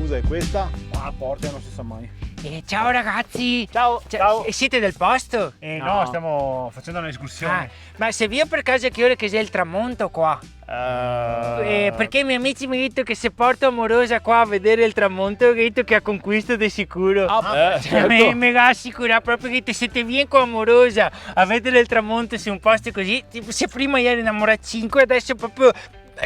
scusa, è questa? Ah, porta, non si sa mai. Ciao ragazzi! Ciao, ciao. Siete del posto? No, stiamo facendo un'escursione. Ma se vi per caso che ora che c'è il tramonto qua? Perché i miei amici mi hanno detto che se porto amorosa qua a vedere il tramonto, ho detto che ha conquisto di sicuro. Certo. Mi ha assicurato proprio che se vieni con amorosa a vedere il tramonto su un posto così, tipo se prima eri innamorata 5, adesso proprio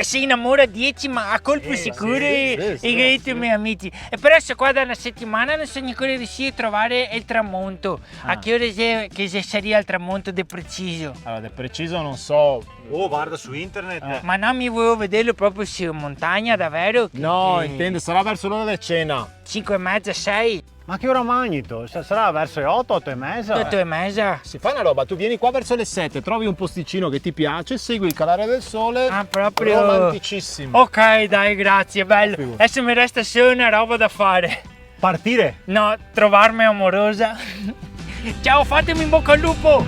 si innamora 10, ma a colpo sicuro e sì, che detto i miei amici. E però se qua da una settimana non sono ancora riuscito a trovare il tramonto. A che ora è che sarebbe il tramonto di preciso? Allora, di preciso non so. Oh, guarda su internet. Ma non mi volevo vederlo proprio su montagna, davvero? No, intendo, sarà verso l'ora del cena. 5 e mezza, 6, Ma che ora mangi tu? Sarà verso le 8, 8 e mezza? 8 e mezza. Si fa una roba, tu vieni qua verso le 7, trovi un posticino che ti piace, segui il calare del sole. Ah, proprio. Romanticissimo. Ok, dai, grazie, bello. Adesso mi resta solo una roba da fare. Partire? No, trovarmi amorosa. Ciao, fatemi in bocca al lupo!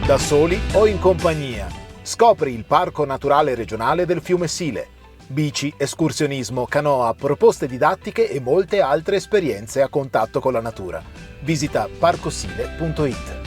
Da soli o in compagnia. Scopri il Parco Naturale Regionale del Fiume Sile. Bici, escursionismo, canoa, proposte didattiche e molte altre esperienze a contatto con la natura. Visita parcosile.it.